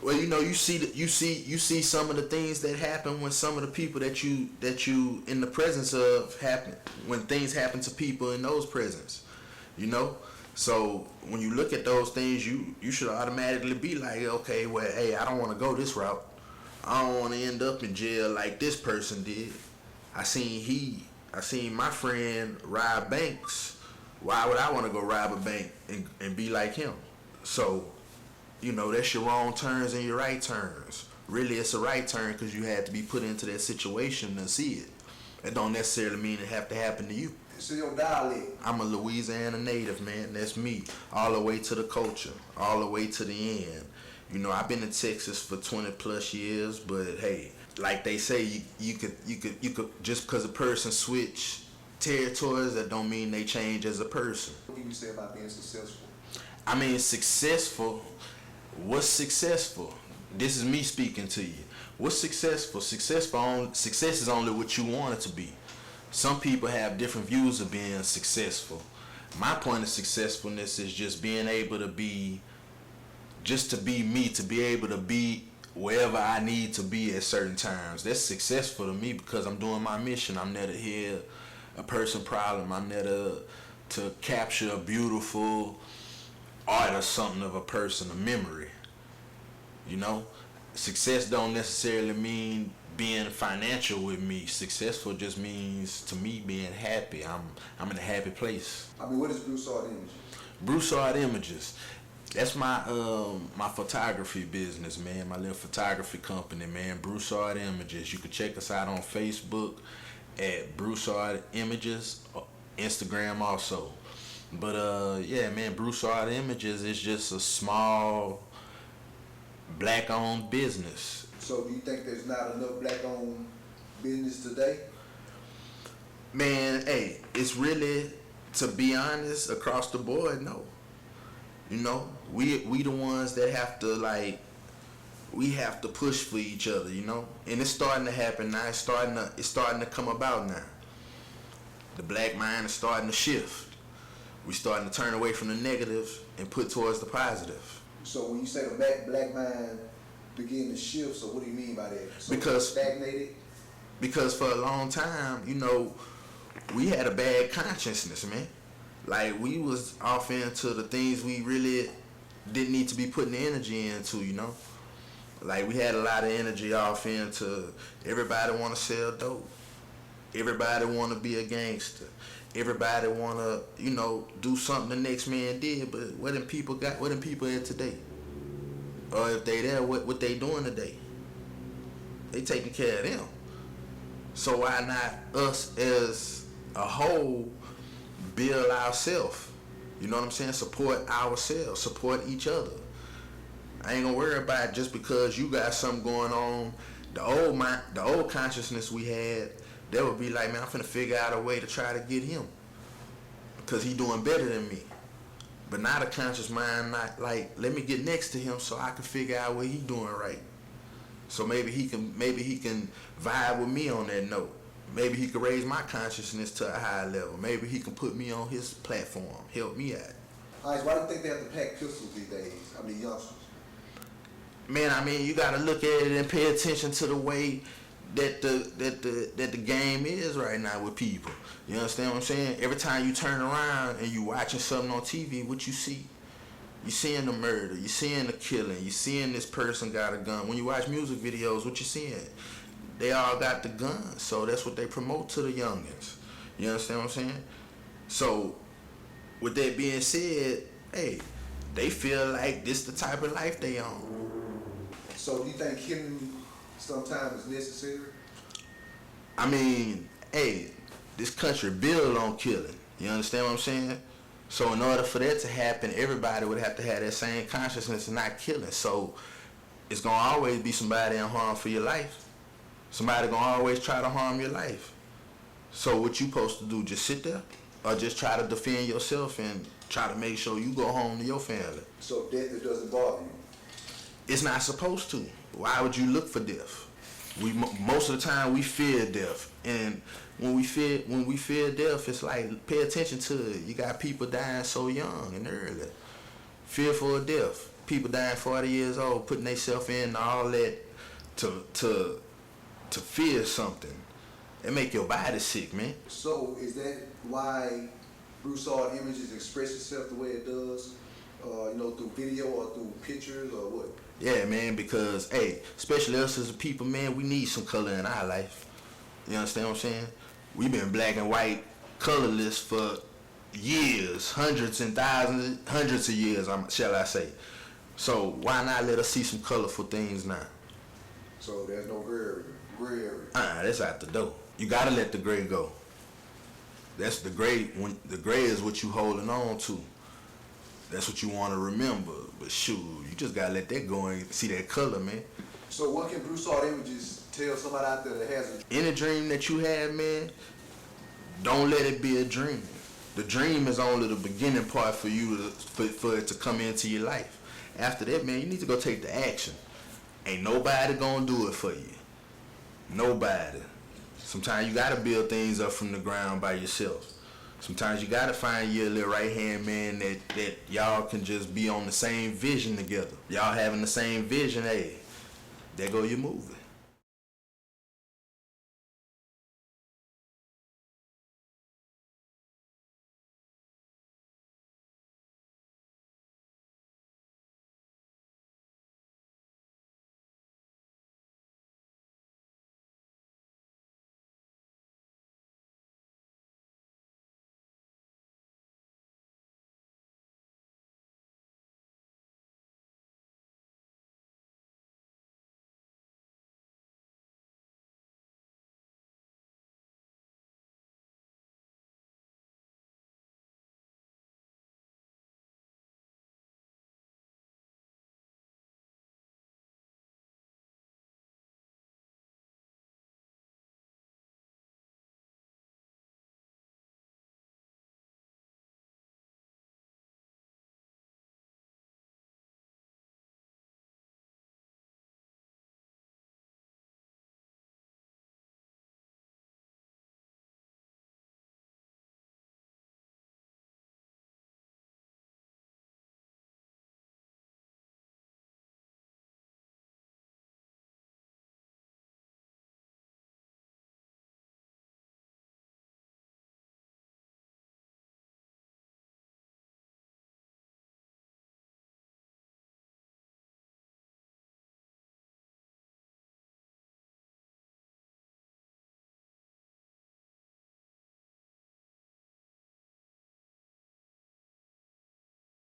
Well, you see some of the things that happen when some of the people that you in the presence of happen when things happen to people in those presence, you know. So when you look at those things, you should automatically be like, okay, well, hey, I don't want to go this route. I don't want to end up in jail like this person did. I seen my friend rob banks. Why would I want to go rob a bank and be like him? So that's your wrong turns and your right turns. Really, it's a right turn because you had to be put into that situation to see it. It don't necessarily mean it have to happen to you. It's your dialect. I'm a Louisiana native, man. That's me. All the way to the culture, all the way to the end. I've been in Texas for 20 plus years, but hey, like they say, you could just because a person switch territories, that don't mean they change as a person. What can you say about being successful? I mean, successful. What's successful? This is me speaking to you. What's successful? Success is only what you want it to be. Some people have different views of being successful. My point of successfulness is just being able to be, just to be me, to be able to be wherever I need to be at certain times. That's successful to me because I'm doing my mission. I'm there to hear a person problem. I'm there to capture a beautiful art or something of a person, a memory. Success don't necessarily mean being financial with me. Successful just means to me being happy. I'm in a happy place. I mean, what is Broussard Images? Broussard Images. That's my photography business, man. My little photography company, man. Broussard Images. You can check us out on Facebook at Broussard Images, Instagram also. But yeah, man, Broussard Images is just a small black-owned business. So do you think there's not enough black-owned business today? Man, hey, it's really, to be honest, across the board, no. We the ones that have to we have to push for each other, and it's starting to happen now. It's starting to come about now. The black mind is starting to shift. We're starting to turn away from the negative and put towards the positive. So when you say the black mind begin to shift, so what do you mean by that? So because stagnated? Because for a long time, we had a bad consciousness, man. Like, we was off into the things we really didn't need to be putting the energy into, Like, we had a lot of energy off into everybody want to sell dope. Everybody want to be a gangster. Everybody want to, do something the next man did. But what them people at today? Or if they there, what they doing today? They taking care of them. So why not us as a whole build ourselves? You know what I'm saying? Support ourselves. Support each other. I ain't gonna worry about it just because you got something going on. The old consciousness we had, that would be like, man, I'm finna figure out a way to try to get him because he doing better than me. But not a conscious mind, not like, let me get next to him so I can figure out what he doing right. So maybe he can vibe with me on that note. Maybe he can raise my consciousness to a higher level. Maybe he can put me on his platform, help me out. All right, so why do you think they have to pack pistols these days? I mean, youngsters. Man, you gotta look at it and pay attention to the way that the game is right now with people. You understand what I'm saying? Every time you turn around and you watching something on TV, what you see? You seeing the murder, you seeing the killing, you seeing this person got a gun. When you watch music videos, what you seeing? They all got the guns, so that's what they promote to the youngins. You understand what I'm saying? So, with that being said, hey, they feel like this the type of life they on. So, do you think killing sometimes is necessary? I mean, hey, this country built on killing. You understand what I'm saying? So in order for that to happen, everybody would have to have that same consciousness and not killing. So it's going to always be somebody in harm for your life. Somebody going to always try to harm your life. So what you supposed to do, just sit there? Or just try to defend yourself and try to make sure you go home to your family? So death, it doesn't bother you? It's not supposed to. Why would you look for death? Most of the time we fear death, and when we fear death, it's like, pay attention to it. You got people dying so young and early, fearful of death. people dying 40 years old, putting themselves in all that to fear something. It make your body sick, man. So is that why Broussard Images express itself the way it does? Through video or through pictures or what? Yeah, man, because, hey, especially us as a people, man, we need some color in our life. You understand what I'm saying? We've been black and white, colorless for years, hundreds of years, shall I say. So why not let us see some colorful things now? So there's no gray area. That's out the door. You gotta let the gray go. That's the gray. When the gray is what you holding on to. That's what you want to remember. But shoot, you just gotta let that go and see that color, man. So what can Broussard Images tell somebody out there that has Any dream that you have, man, don't let it be a dream. The dream is only the beginning part for you for it to come into your life. After that, man, you need to go take the action. Ain't nobody gonna do it for you. Nobody. Sometimes you gotta build things up from the ground by yourself. Sometimes you gotta find your little right hand man that y'all can just be on the same vision together. Y'all having the same vision, hey, there go your movie.